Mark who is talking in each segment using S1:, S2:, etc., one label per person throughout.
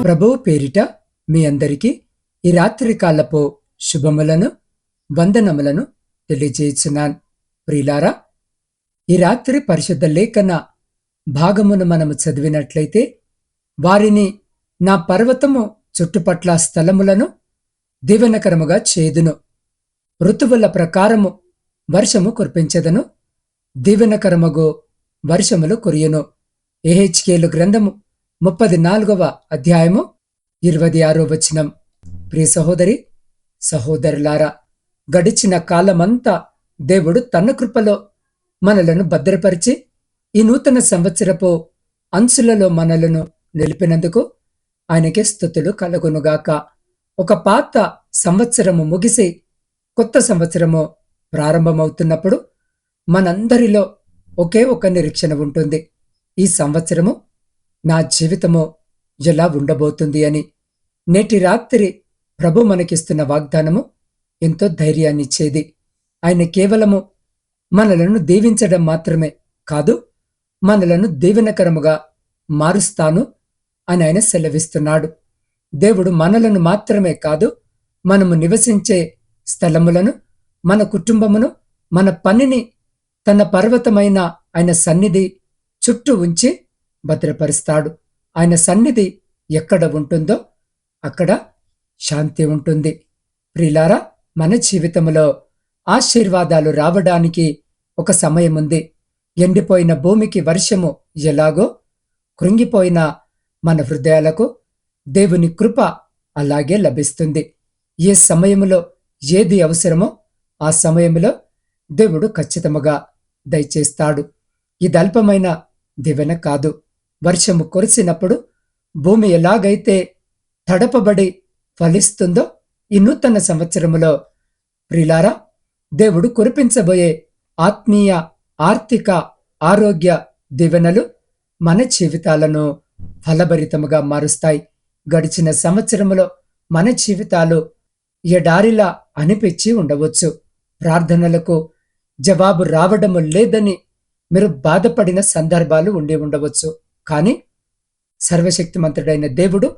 S1: ప్రభువు పేరిట మీ అందరికీ ఈ రాత్రి కాలపు శుభములను వందనములను తెలియజేయుచున్నాను. ప్రియులారా, ఈ రాత్రి పరిశుద్ధ లేఖన భాగమును మనము చదివినట్లయితే, వారిని నా పర్వతము చుట్టుపట్ల స్థలములను దీవెనకరముగా చేదును, ఋతువుల ప్రకారము వర్షము కురిపించెదను, దీవెనకరమగు వర్షములు కురియును. ఎహెచ్కేలు గ్రంథము 34వ అధ్యాయము 26వ వచనం. ప్రియ సహోదరి సహోదరులారా, గడిచిన కాలమంతా దేవుడు తన కృపలో మనలను భద్రపరిచి ఈ నూతన సంవత్సరపు అంచులలో మనలను నిలిపినందుకు ఆయనకే స్తుతులు కలుగునుగాక. ఒక పాత సంవత్సరము ముగిసి కొత్త సంవత్సరము ప్రారంభమవుతున్నప్పుడు మనందరిలో ఒకే ఒక నిరీక్షణ ఉంటుంది. ఈ సంవత్సరము నా జీవితము ఎలా ఉండబోతుంది అని. నేటి రాత్రి ప్రభు మనకిస్తున్న వాగ్దానము ఎంతో ధైర్యాన్నిచ్చేది. ఆయన కేవలము మనలను దీవించడం మాత్రమే కాదు, మనలను దీవెనకరముగా మారుస్తాను అని ఆయన సెలవిస్తున్నాడు. దేవుడు మనలను మాత్రమే కాదు, మనము నివసించే స్థలములను, మన కుటుంబమును, మన పనిని తన పర్వతమైన ఆయన సన్నిధి చుట్టూ ఉంచి భద్రపరుస్తాడు. ఆయన సన్నిధి ఎక్కడ ఉంటుందో అక్కడ శాంతి ఉంటుంది. ప్రియులారా, మన జీవితంలో ఆశీర్వాదాలు రావడానికి ఒక సమయం ఉంది. ఎండిపోయిన భూమికి వర్షము ఎలాగో, కృంగిపోయిన మన హృదయాలకు దేవుని కృప అలాగే లభిస్తుంది. ఏ సమయంలో ఏది అవసరమో ఆ సమయంలో దేవుడు ఖచ్చితముగా దయచేస్తాడు. ఇది అల్పమైన దీవెన కాదు. వర్షము కురిసినప్పుడు భూమి ఎలాగైతే తడపబడి ఫలిస్తుందో, ఈ నూతన సంవత్సరములో ప్రియులారా, దేవుడు కురిపించబోయే ఆత్మీయ, ఆర్థిక, ఆరోగ్య దీవెనలు మన జీవితాలను ఫలభరితముగా మారుస్తాయి. గడిచిన సంవత్సరములో మన జీవితాలు ఎడారిలా అనిపించి ఉండవచ్చు. ప్రార్థనలకు జవాబు రావడము లేదని మీరు బాధపడిన సందర్భాలు ఉండి ఉండవచ్చు. కానీ సర్వశక్తిమంతుడైన దేవుడు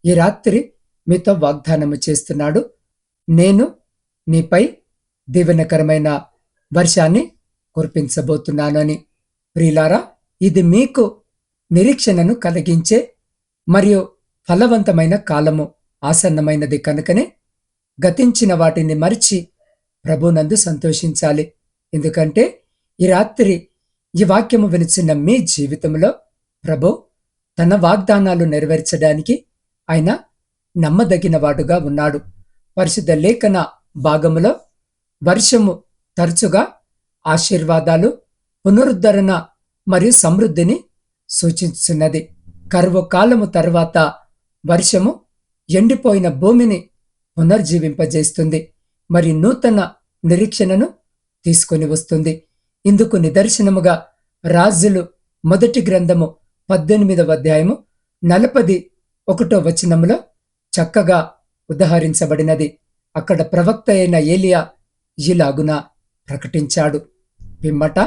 S1: ఈ రాత్రి మీతో వాగ్దానము చేస్తున్నాడు. నేను నీపై దీవెనకరమైన వర్షాన్ని కురిపించబోతున్నాను అని. ప్రియులారా, ఇది మీకు నిరీక్షణను కలిగించే మరియు ఫలవంతమైన కాలము ఆసన్నమైనది కనుకనే గతించిన వాటిని మరిచి ప్రభునందు సంతోషించాలి. ఎందుకంటే ఈ రాత్రి ఈ వాక్యము వినిచిన మీ జీవితంలో ప్రభు తన వాగ్దానాలు నెరవేర్చడానికి ఆయన నమ్మదగిన వాడుగా ఉన్నాడు. పరిశుద్ధ లేఖన భాగములో వర్షము తరచుగా ఆశీర్వాదాలు, పునరుద్ధరణ మరియు సమృద్ధిని సూచిస్తున్నది. కరువు కాలము తర్వాత వర్షము ఎండిపోయిన భూమిని పునర్జీవింపజేస్తుంది, మరి నూతన నిరీక్షణను తీసుకొని వస్తుంది. ఇందుకు నిదర్శనముగా రాజులు మొదటి గ్రంథము 18వ అధ్యాయము 41వ వచనములో చక్కగా ఉదహరించబడినది. అక్కడ ప్రవక్త అయిన ఏలియా ఇలాగున ప్రకటించాడు. పిమ్మట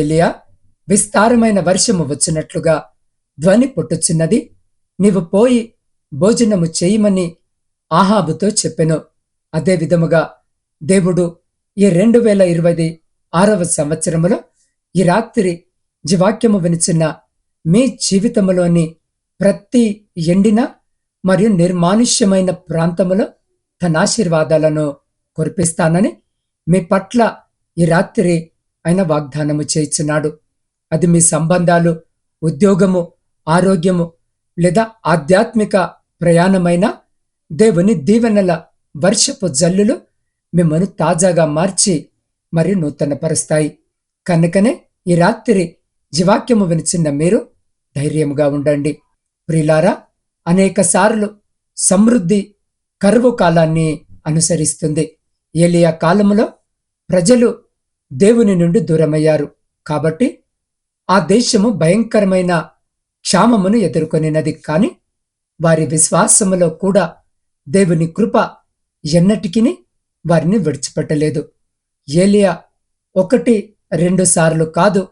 S1: ఏలియా, విస్తారమైన వర్షము వచ్చినట్లుగా ధ్వని పుట్టుచున్నది, నీవు పోయి భోజనము చేయమని ఆహాబుతో చెప్పెను. అదే విధముగా దేవుడు ఈ 2026వ సంవత్సరములో ఈ రాత్రి జీవాక్యము వినిచిన మీ జీవితములోని ప్రతి ఎండిన మరియు నిర్మానుష్యమైన ప్రాంతములో తన ఆశీర్వాదాలను కురిపిస్తానని మీ పట్ల ఈ రాత్రి ఆయన వాగ్దానము చేయుచున్నాడు. అది మీ సంబంధాలు, ఉద్యోగము, ఆరోగ్యము లేదా ఆధ్యాత్మిక ప్రయాణమైన దేవుని దీవెనల వర్షపు జల్లులు మిమ్మల్ని తాజాగా మార్చి మరి నూతనపరుస్తాయి. కనుకనే ఈ రాత్రి జీవాక్యము వినిచిన మీరు ధైర్యముగా ఉండండి. ప్రియులారా, అనేక సార్లు సమృద్ధి కరువు కాలాన్ని అనుసరిస్తుంది. ఏలియా కాలములో ప్రజలు దేవుని నుండి దూరమయ్యారు కాబట్టి ఆ దేశము భయంకరమైన క్షామమును ఎదుర్కొనినది. కాని వారి విశ్వాసములో కూడా దేవుని కృప ఎన్నటికిని వారిని విడిచిపెట్టలేదు. ఏలియా 1-2 సార్లు కాదు,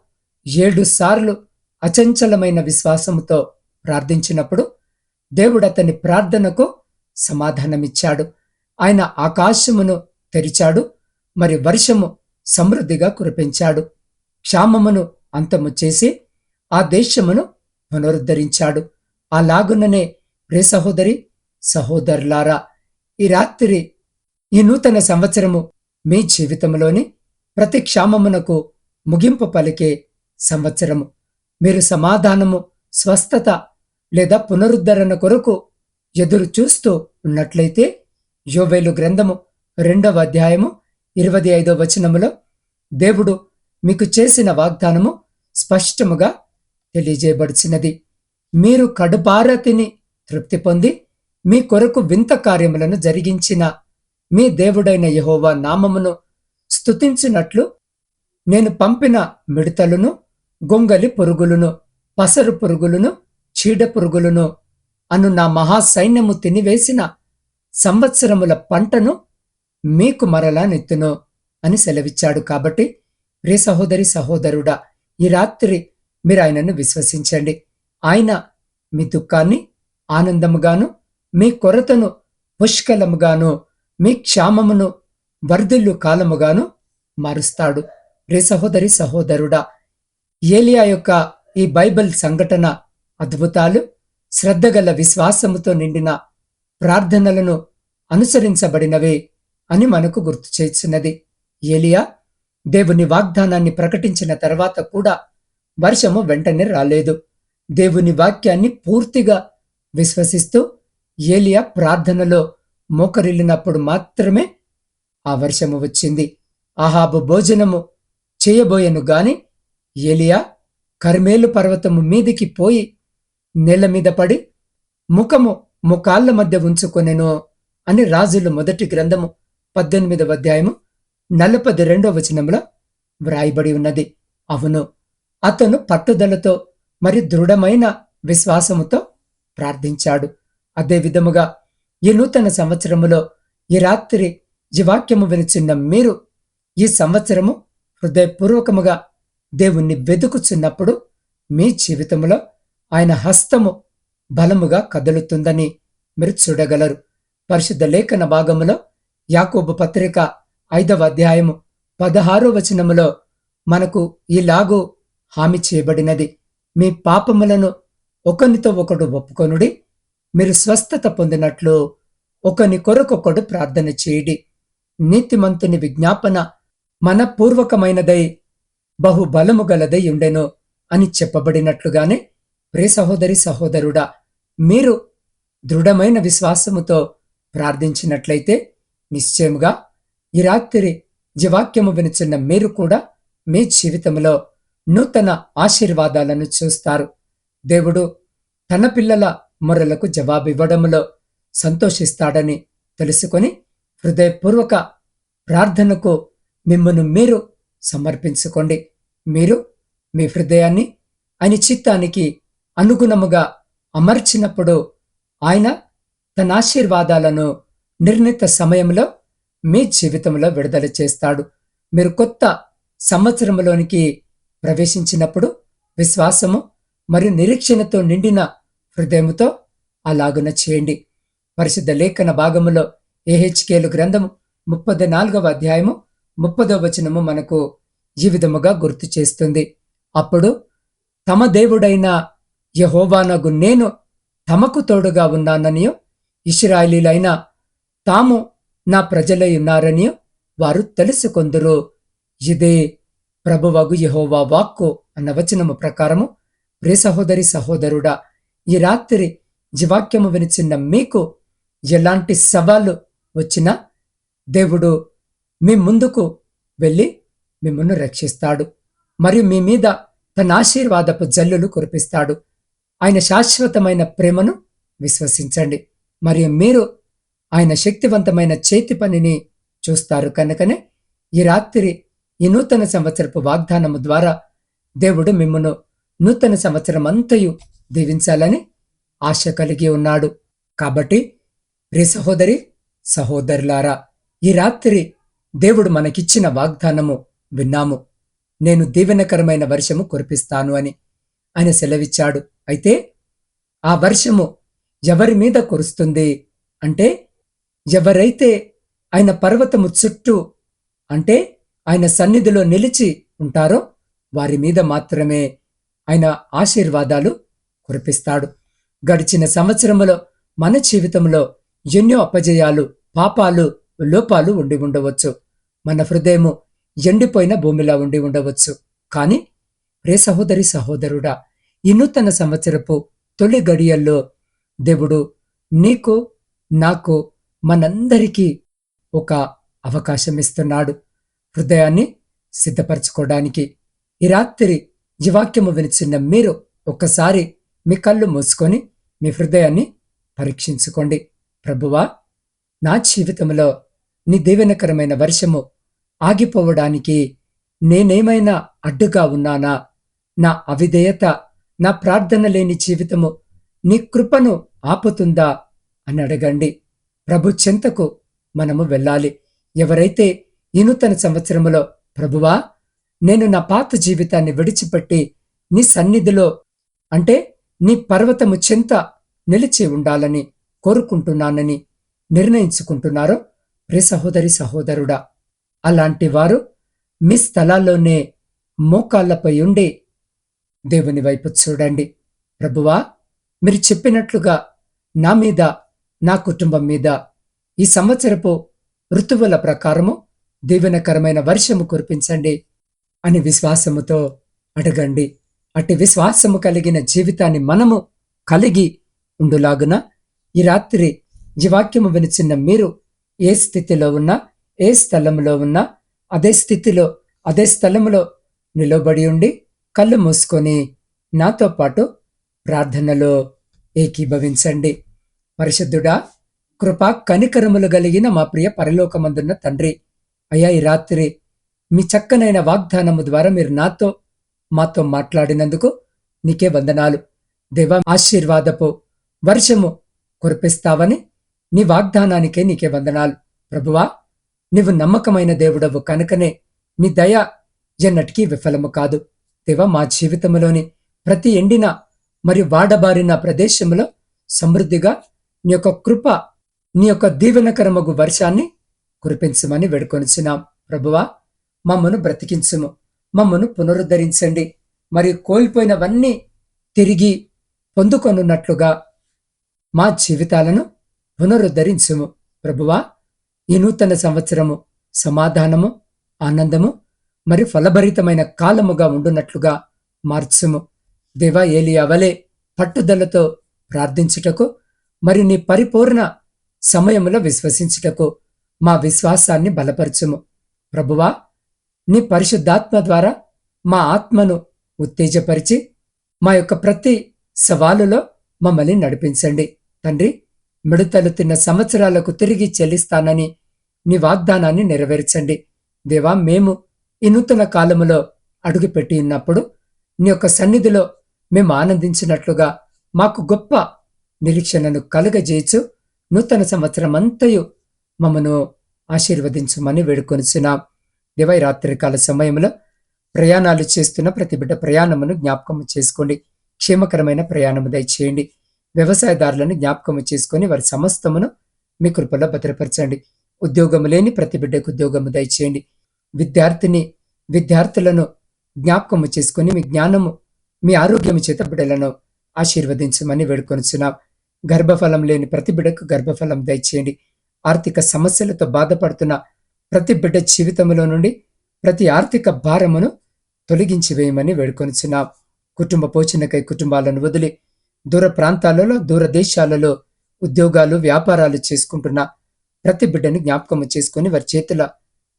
S1: 7 సార్లు అచంచలమైన విశ్వాసముతో ప్రార్థించినప్పుడు దేవుడు అతని ప్రార్థనకు సమాధానమిచ్చాడు. ఆయన ఆకాశమును తెరిచాడు, మరి వర్షము సమృద్ధిగా కురిపించాడు. క్షామమును అంతము చేసి ఆ దేశమును పునరుద్ధరించాడు. అలాగుననే ప్రియ సహోదరి సహోదరులారా, ఈ రాత్రి ఈ నూతన సంవత్సరము మీ జీవితంలోని ప్రతి క్షామమునకు ముగింపు పలికే సంవత్సరము. మీరు సమాధానము, స్వస్థత లేదా పునరుద్ధరణ కొరకు ఎదురు చూస్తూ ఉన్నట్లయితే యోవేలు గ్రంథము 2వ అధ్యాయము 25వ వచనములో దేవుడు మీకు చేసిన వాగ్దానము స్పష్టముగా తెలియజేయబడుచున్నది. మీరు కడుపారా తిని తృప్తి పొంది మీ కొరకు వింత కార్యములను జరిగించిన మీ దేవుడైన యెహోవా నామమును స్తుతించినట్లు నేను పంపిన మిడతలను, గొంగలి పురుగులను, పసరు పురుగులను, చీడ పురుగులను అను నా మహాసైన్యము తినివేసిన సంవత్సరముల పంటను మీకు మరలా నెత్తును అని సెలవిచ్చాడు. కాబట్టి ప్రియ సహోదరి సహోదరుడా, ఈ రాత్రి మీరు ఆయనను విశ్వసించండి. ఆయన మీ దుఃఖాన్ని ఆనందముగాను, మీ కొరతను పుష్కలముగాను, మీ క్షామమును వర్ధిల్లు కాలముగాను మారుస్తాడు. ప్రియ సహోదరి సహోదరుడా, ఏలియా యొక్క ఈ బైబిల్ సంఘటన అద్భుతాలు శ్రద్ధగల విశ్వాసముతో నిండిన ప్రార్థనలను అనుసరించబడినవే అని మనకు గుర్తు చేస్తున్నది. ఏలియా దేవుని వాగ్దానాన్ని ప్రకటించిన తర్వాత కూడా వర్షము వెంటనే రాలేదు. దేవుని వాక్యాన్ని పూర్తిగా విశ్వసిస్తూ ఏలియా ప్రార్థనలో మోకరిల్లినప్పుడు మాత్రమే ఆ వర్షము వచ్చింది. అహాబు భోజనము చేయబోయెను గాని ఏలియా కర్మేలు పర్వతము మీదికి పోయి నేల మీద పడి ముఖము ముఖాళ్ల మధ్య ఉంచుకొనెను అని రాజుల మొదటి గ్రంథము 18వ అధ్యాయము 42వ వచనంలో వ్రాయబడి ఉన్నది. అవును, అతను పట్టుదలతో మరి దృఢమైన విశ్వాసముతో ప్రార్థించాడు. అదే విధముగా ఈ నూతన సంవత్సరములో ఈ రాత్రి ఈ వాక్యము వినుచున్న మీరు ఈ సంవత్సరము హృదయపూర్వకముగా దేవుణ్ణి వెదుకుచున్నప్పుడు మీ జీవితంలో ఆయన హస్తము బలముగా కదులుతుందని మీరు చూడగలరు. పరిశుద్ధ లేఖన భాగములో యాకోబు పత్రిక 5వ అధ్యాయము 16వ వచనములో మనకు ఈలాగు హామీ చేయబడినది. మీ పాపములను ఒకనితో ఒకడు ఒప్పుకొనుడి, మీరు స్వస్థత పొందినట్లు ఒకని కొరకొకడు ప్రార్థన చేయుడి. నీతిమంతుని విజ్ఞాపన మనపూర్వకమైనదై బహుబలము గలదై ఉండెను అని చెప్పబడినట్లుగానే ప్రియ సహోదరి సహోదరుడా, మీరు దృఢమైన విశ్వాసముతో ప్రార్థించినట్లయితే నిశ్చయముగా ఈ రాత్రి జీవాక్యము వినుచున్న మీరు కూడా మీ జీవితంలో నూతన ఆశీర్వాదాలను చూస్తారు. దేవుడు తన పిల్లల మొరలకు జవాబివ్వడంలో సంతోషిస్తాడని తెలుసుకొని హృదయపూర్వక ప్రార్థనకు మిమ్మను మీరు సమర్పించుకోండి. మీరు మీ హృదయాన్ని ఆయన చిత్తానికి అనుగుణముగా అమర్చినప్పుడు ఆయన తన ఆశీర్వాదాలను నిర్ణీత సమయంలో మీ జీవితంలో విడుదల చేస్తాడు. మీరు కొత్త సంవత్సరంలోనికి ప్రవేశించినప్పుడు విశ్వాసము మరియు నిరీక్షణతో నిండిన హృదయముతో అలాగున చేయండి. పరిశుద్ధ లేఖన భాగములో యెహెజ్కేలు గ్రంథము 34వ అధ్యాయము 30వ వచనము మనకు ఈ విధముగా గుర్తు చేస్తుంది. అప్పుడు తమ దేవుడైన యెహోవానగు నేను తమకు తోడుగా ఉన్నాననియో, ఇశ్రాయేలీలైన తాము నా ప్రజలై ఉన్నారనియో వారు తెలుసుకొందురు. ఇదే ప్రభువగు యెహోవా వాక్కు అన్న వచనము ప్రకారము ప్రియ సహోదరి సహోదరుడా, ఈ రాత్రి జీవాక్యము వినిచిన్న మీకు ఎలాంటి సవాళ్లు వచ్చినా దేవుడు మీ ముందుకు వెళ్ళి మిమ్మల్ని రక్షిస్తాడు మరియు మీ మీద తన ఆశీర్వాదపు జల్లులు కురిపిస్తాడు. ఆయన శాశ్వతమైన ప్రేమను విశ్వసించండి మరియు మీరు ఆయన శక్తివంతమైన చేతి పనిని చూస్తారు. కనుకనే ఈ రాత్రి ఈ నూతన సంవత్సరపు వాగ్దానము ద్వారా దేవుడు మిమ్మను నూతన సంవత్సరం అంతయు దీవించాలని ఆశ కలిగి ఉన్నాడు. కాబట్టి ప్రియ సహోదరి సహోదరులారా, ఈ రాత్రి దేవుడు మనకిచ్చిన వాగ్దానము విన్నాము. నేను దీవెనకరమైన వర్షము కురిపిస్తాను అని ఆయన సెలవిచ్చాడు. అయితే ఆ వర్షము ఎవరి మీద కురుస్తుంది అంటే, ఎవరైతే ఆయన పర్వతము చుట్టూ అంటే ఆయన సన్నిధిలో నిలిచి ఉంటారో వారి మీద మాత్రమే ఆయన ఆశీర్వాదాలు కురిపిస్తాడు. గడిచిన సంవత్సరములో మన జీవితంలో ఎన్నో అపజయాలు, పాపాలు, లోపాలు ఉండి ఉండవచ్చు. మన హృదయము ఎండిపోయిన భూమిలా ఉండి ఉండవచ్చు. కానీ ప్రియ సహోదరి సహోదరుడా, ఈ నూతన సంవత్సరపు తొలి గడియల్లో దేవుడు నీకు, నాకు, మనందరికీ ఒక అవకాశం ఇస్తున్నాడు హృదయాన్ని సిద్ధపరచుకోవడానికి. ఈ రాత్రి ఈ వాక్యము వినిచిన్న మీరు ఒక్కసారి మీ కళ్ళు మూసుకొని మీ హృదయాన్ని పరీక్షించుకోండి. ప్రభువా, నా జీవితంలో నీ దీవెనకరమైన వర్షము ఆగిపోవడానికి నేనేమైనా అడ్డుగా ఉన్నానా? నా అవిధేయత, నా ప్రార్థన లేని జీవితము నీ కృపను ఆపుతుందా అని అడగండి. ప్రభు చెంతకు మనము వెళ్ళాలి. ఎవరైతే ఈ నూతన సంవత్సరములో ప్రభువా, నేను నా పాత జీవితాన్ని విడిచిపెట్టి నీ సన్నిధిలో అంటే నీ పర్వతము చెంత నిలిచి ఉండాలని కోరుకుంటున్నానని నిర్ణయించుకుంటున్నారో, ప్రియ సహోదరి సహోదరుడా, అలాంటి వారు మీ స్థలాల్లోనే మోకాళ్లపై ఉండి దేవుని వైపు చూడండి. ప్రభువా, మీరు చెప్పినట్లుగా నా మీద, నా కుటుంబం మీద ఈ సంవత్సరపు ఋతువుల ప్రకారము దీవెనకరమైన వర్షము కురిపించండి అని విశ్వాసముతో అడగండి. అట్టి విశ్వాసము కలిగిన జీవితాన్ని మనము కలిగి ఉండులాగున ఈ రాత్రి ఈ వాక్యము వినిచిన్న మీరు ఏ స్థితిలో ఉన్నా, ఏ స్థలంలో ఉన్నా అదే స్థితిలో, అదే స్థలంలో నిలబడి ఉండి కళ్ళు మూసుకొని నాతో పాటు ప్రార్థనలో ఏకీభవించండి. పరిశుద్ధుడా, కృపా కనికరములు కలిగిన మా ప్రియ పరలోకమందున్న తండ్రి, అయ్యా, ఈ రాత్రి మీ చక్కనైన వాగ్దానము ద్వారా మీరు మాతో మాట్లాడినందుకు నీకే వందనాలు. దేవా, ఆశీర్వాదపు వర్షము కురిపిస్తావని నీ వాగ్దానానికే నీకే వందనాలు. ప్రభువా, నీవు నమ్మకమైన దేవుడవు కనుకనే నీ దయ ఎన్నటికీ విఫలము కాదు. దేవా, మా జీవితంలోని ప్రతి ఎండిన మరియు వాడబారిన ప్రదేశంలో సమృద్ధిగా నీ యొక్క కృప, నీ యొక్క దీవెనకరమగు వర్షాన్ని కురిపించమని వేడుకొనిచున్నాం. ప్రభువా, మమ్మను బ్రతికించుము, మమ్మను పునరుద్ధరించండి, మరియు కోల్పోయినవన్నీ తిరిగి పొందుకొనున్నట్లుగా మా జీవితాలను పునరుద్ధరించుము. ప్రభువా, ఈ నూతన సంవత్సరము సమాధానము, ఆనందము మరియు ఫలభరితమైన కాలముగా ఉండునట్లుగా మార్చుము. దేవా, ఏలియా వలె పట్టుదలతో ప్రార్థించుటకు మరియు నీ పరిపూర్ణ సమయములో విశ్వసించుటకు మా విశ్వాసాన్ని బలపరచుము. ప్రభువా, నీ పరిశుద్ధాత్మ ద్వారా మా ఆత్మను ఉత్తేజపరిచి మా యొక్క ప్రతి సవాలులో మమ్మల్ని నడిపించండి. తండ్రి, మిడతలు తిన్న సంవత్సరాలకు తిరిగి చెల్లిస్తానని నీ వాగ్దానాన్ని నెరవేర్చండి. దేవా, మేము ఈ నూతన కాలములో అడుగుపెట్టి ఉన్నప్పుడు నీ యొక్క సన్నిధిలో మేము ఆనందించినట్లుగా మాకు గొప్ప నిరీక్షణను కలుగజేయచ్చు. నూతన సంవత్సరం అంతయు మమ్మను ఆశీర్వదించమని వేడుకొనిచున్నాం. దేవా, రాత్రికాల సమయంలో ప్రయాణాలు చేస్తున్న ప్రతి బిడ్డ ప్రయాణమును జ్ఞాపకము చేసుకోండి. క్షేమకరమైన ప్రయాణము దయచేయండి. వ్యవసాయదారులను జ్ఞాపకము చేసుకొని వారి సమస్తమును మీ కృపలో భద్రపరచండి. ఉద్యోగము లేని ప్రతి బిడ్డకు ఉద్యోగము దయచేయండి. విద్యార్థులను జ్ఞాపకము చేసుకొని మీ జ్ఞానము, మీ ఆరోగ్యము చేత బిడ్డలను ఆశీర్వదించమని వేడుకొనిచున్నాం. గర్భఫలం లేని ప్రతి బిడ్డకు గర్భఫలం దయచేయండి. ఆర్థిక సమస్యలతో బాధపడుతున్న ప్రతి బిడ్డ జీవితంలో నుండి ప్రతి ఆర్థిక భారమును తొలగించి వేయమని వేడుకొనిచున్నాం. కుటుంబ పోషణకై కుటుంబాలను వదిలి దూర ప్రాంతాలలో, దూర దేశాలలో ఉద్యోగాలు, వ్యాపారాలు చేసుకుంటున్న ప్రతి బిడ్డను జ్ఞాపకము చేసుకుని వారి చేతుల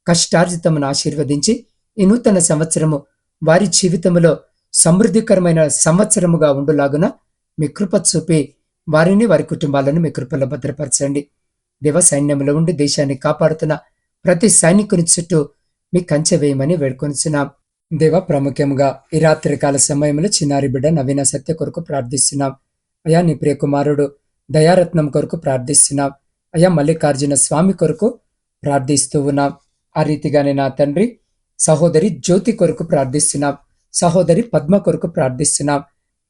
S1: కష్టార్జితమును ఆశీర్వదించి ఈ నూతన సంవత్సరము వారి జీవితంలో సమృద్ధికరమైన సంవత్సరముగా ఉండులాగున మీ కృప చూపి వారిని, వారి కుటుంబాలను మీ కృపలో భద్రపరచండి. దేవ, సైన్యంలో ఉండి దేశాన్ని కాపాడుతున్న ప్రతి సైనికుని చుట్టూ మీ కంచె వేయమని వేడుకొనిచున్నాం. దేవ, ప్రాముఖ్యంగా ఈ రాత్రికాల సమయంలో చిన్నారి బిడ్డ నవీన సత్య కొరకు ప్రార్థిస్తున్నాం. అయా, నీ ప్రియ కుమారుడు దయారత్నం కొరకు ప్రార్థిస్తున్నాం. అయా, మల్లికార్జున స్వామి కొరకు ప్రార్థిస్తూ ఉన్నాం. ఆ రీతిగానే నా తండ్రి సహోదరి జ్యోతి కొరకు ప్రార్థిస్తున్నాం. సహోదరి పద్మ కొరకు ప్రార్థిస్తున్నాం.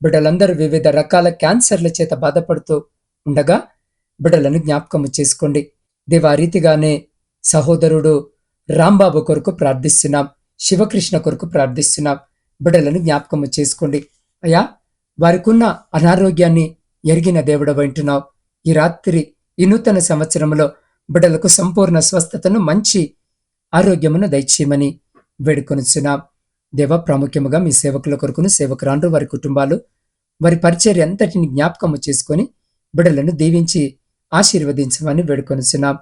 S1: బిడ్డలందరూ వివిధ రకాల క్యాన్సర్ల చేత బాధపడుతూ ఉండగా బిడ్డలను జ్ఞాపకము చేసుకోండి. దేవా రీతిగానే సహోదరుడు రాంబాబు కొరకు ప్రార్థిస్తున్నాం, శివకృష్ణ కొరకు ప్రార్థిస్తున్నాం. బిడ్డలను జ్ఞాపకము చేసుకోండి అయ్యా. వారికున్న అనారోగ్యాన్ని ఎరిగిన దేవుడ వింటున్నావు. ఈ రాత్రి ఈ నూతన సంవత్సరంలో బిడ్డలకు సంపూర్ణ స్వస్థతను, మంచి ఆరోగ్యమును దయచేయమని వేడుకొనుచున్నాం. దేవ, ప్రాముఖ్యముగా మీ సేవకుల కొరకును, సేవకురాండ్రు, వారి కుటుంబాలు, వారి పరిచర్య అంతటిని జ్ఞాపకము చేసుకొని బిడ్డలను దీవించి ఆశీర్వదించమని వేడుకొనుచున్నాం.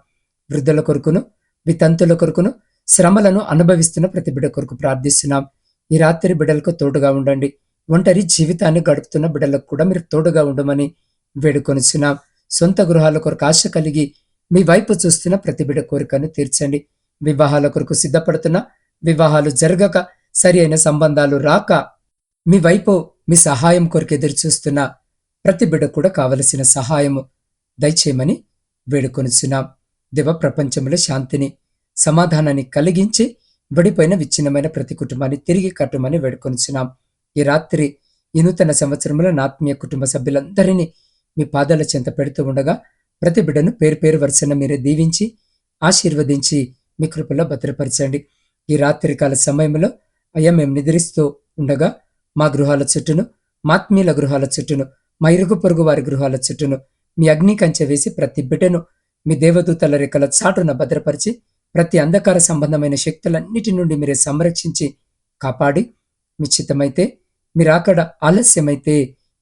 S1: వృద్ధుల కొరకును, వితంతుల కొరకును, శ్రమలను అనుభవిస్తున్న ప్రతి బిడ్డ కొరకు ప్రార్థిస్తున్నాం. ఈ రాత్రి బిడ్డలకు తోడుగా ఉండండి. ఒంటరి జీవితాన్ని గడుపుతున్న బిడ్డలకు కూడా మీరు తోడుగా ఉండమని వేడుకొనుచున్నాం. సొంత గృహాల కొరకు ఆశ కలిగి మీ వైపు చూస్తున్న ప్రతి బిడ్డ కోరికను తీర్చండి. వివాహాల కొరకు సిద్ధపడుతున్న, వివాహాలు జరగక, సరి అయిన సంబంధాలు రాక మీ వైపు మీ సహాయం కొరకు ఎదురు చూస్తున్న ప్రతి బిడ్డ కూడా కావలసిన సహాయము దయచేయమని వేడుకొనుచున్నాం. దేవ, ప్రపంచంలో శాంతిని, సమాధానాన్ని కలిగించి విడిపోయిన విచ్ఛిన్నమైన ప్రతి కుటుంబాన్ని తిరిగి కట్టమని వేడుకొనుచున్నాం. ఈ రాత్రి ఈ నూతన సంవత్సరంలో నా ఆత్మీయ కుటుంబ సభ్యులందరినీ మీ పాదాల చెంత పెడుతూ ఉండగా ప్రతి బిడ్డను పేరు పేరు వరుసన మీరే దీవించి ఆశీర్వదించి మీ కృపలో భద్రపరచండి. ఈ రాత్రి కాల సమయంలో అయ్యా, మేము నిద్రిస్తూ ఉండగా మా గృహాల చుట్టూను, మా ఆత్మీయుల గృహాల చుట్టూను, మా ఇరుగు పొరుగు వారి గృహాల చుట్టూను మీ అగ్ని కంచె వేసి ప్రతి బిడ్డను మీ దేవదూతల రెక్కల చాటున భద్రపరిచి ప్రతి అంధకార సంబంధమైన శక్తులన్నిటి నుండి మీరే సంరక్షించి కాపాడి, మీ చిత్తమైతే, మీరు అక్కడ ఆలస్యమైతే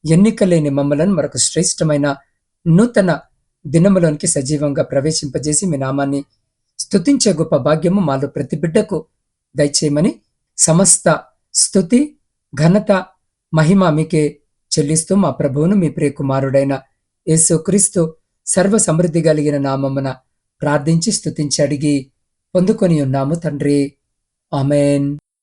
S1: ఎన్నికలేని మమ్మలను మరొక శ్రేష్టమైన నూతన దినములోనికి సజీవంగా ప్రవేశింపజేసి మీ నామాన్ని స్తుతించే గొప్ప భాగ్యము మాలో ప్రతి బిడ్డకు దయచేయమని సమస్త స్తుతి, ఘనత, మహిమ మీకే చెల్లిస్తూ మా ప్రభువును, మీ ప్రియ కుమారుడైన యేసుక్రీస్తు సర్వ సమృద్ధి కలిగిన నామమున ప్రార్థించి స్తుతించి అడిగి పొందుకొని ఉన్నాము తండ్రి. ఆమెన్.